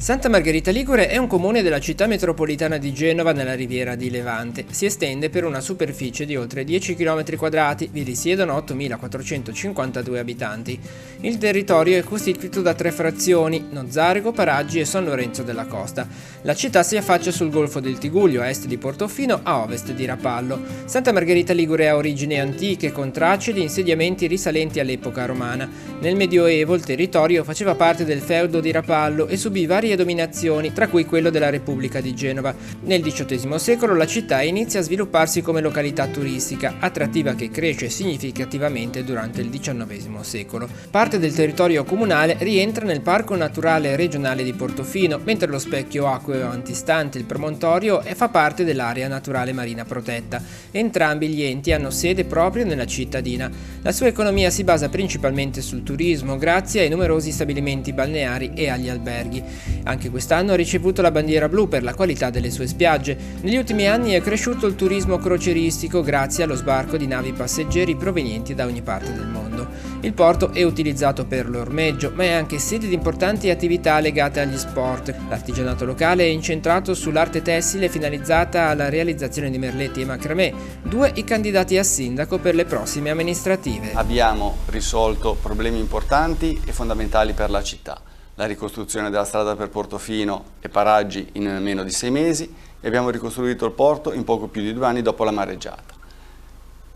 Santa Margherita Ligure è un comune della città metropolitana di Genova nella riviera di Levante. Si estende per una superficie di oltre 10 km², vi risiedono 8.452 abitanti. Il territorio è costituito da 3 frazioni, Nozzarego, Paraggi e San Lorenzo della Costa. La città si affaccia sul golfo del Tigullio a est di Portofino, a ovest di Rapallo. Santa Margherita Ligure ha origini antiche con tracce di insediamenti risalenti all'epoca romana. Nel Medioevo il territorio faceva parte del feudo di Rapallo e subì varie dominazioni, tra cui quello della Repubblica di Genova. Nel XVIII secolo la città inizia a svilupparsi come località turistica, attrattiva che cresce significativamente durante il XIX secolo. Parte del territorio comunale rientra nel Parco Naturale Regionale di Portofino, mentre lo specchio acqueo antistante il promontorio fa parte dell'area naturale marina protetta. Entrambi gli enti hanno sede proprio nella cittadina. La sua economia si basa principalmente sul turismo, grazie ai numerosi stabilimenti balneari e agli alberghi. Anche quest'anno ha ricevuto la bandiera blu per la qualità delle sue spiagge. Negli ultimi anni è cresciuto il turismo crocieristico grazie allo sbarco di navi passeggeri provenienti da ogni parte del mondo. Il porto è utilizzato per l'ormeggio, ma è anche sede di importanti attività legate agli sport. L'artigianato locale è incentrato sull'arte tessile finalizzata alla realizzazione di merletti e macramè, 2 i candidati a sindaco per le prossime amministrative. Abbiamo risolto problemi importanti e fondamentali per la città. La ricostruzione della strada per Portofino e Paraggi in meno di 6 mesi e abbiamo ricostruito il porto in poco più di 2 anni dopo la mareggiata.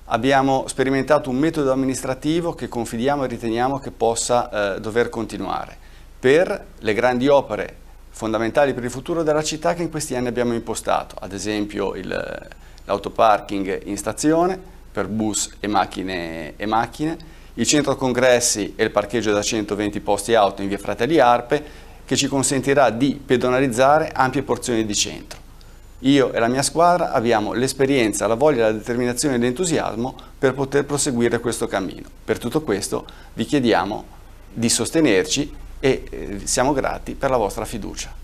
Abbiamo sperimentato un metodo amministrativo che confidiamo e riteniamo che possa dover continuare per le grandi opere fondamentali per il futuro della città che in questi anni abbiamo impostato, ad esempio l'autoparking in stazione per bus e macchine, il centro congressi e il parcheggio da 120 posti auto in via Fratelli Arpe, che ci consentirà di pedonalizzare ampie porzioni di centro. Io e la mia squadra abbiamo l'esperienza, la voglia, la determinazione e l'entusiasmo per poter proseguire questo cammino. Per tutto questo vi chiediamo di sostenerci e siamo grati per la vostra fiducia.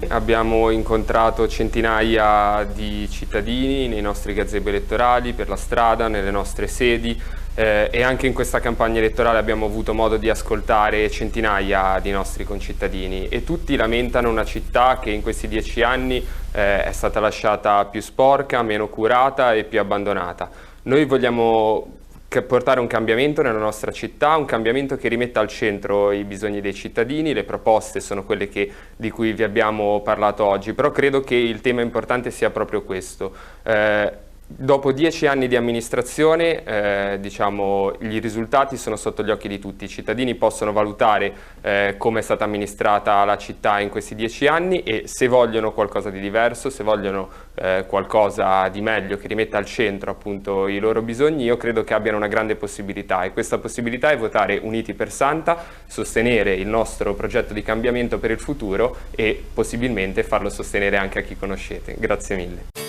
Abbiamo incontrato centinaia di cittadini nei nostri gazebo elettorali, per la strada, nelle nostre sedi e anche in questa campagna elettorale abbiamo avuto modo di ascoltare centinaia di nostri concittadini e tutti lamentano una città che in questi 10 anni è stata lasciata più sporca, meno curata e più abbandonata. Noi vogliamo portare un cambiamento nella nostra città, un cambiamento che rimetta al centro i bisogni dei cittadini. Le proposte sono quelle di cui vi abbiamo parlato oggi, però credo che il tema importante sia proprio questo. Dopo 10 anni di amministrazione, diciamo, i risultati sono sotto gli occhi di tutti. I cittadini possono valutare come è stata amministrata la città in questi 10 anni e se vogliono qualcosa di diverso, se vogliono qualcosa di meglio che rimetta al centro appunto i loro bisogni, io credo che abbiano una grande possibilità e questa possibilità è votare Uniti per Santa, sostenere il nostro progetto di cambiamento per il futuro e possibilmente farlo sostenere anche a chi conoscete. Grazie mille.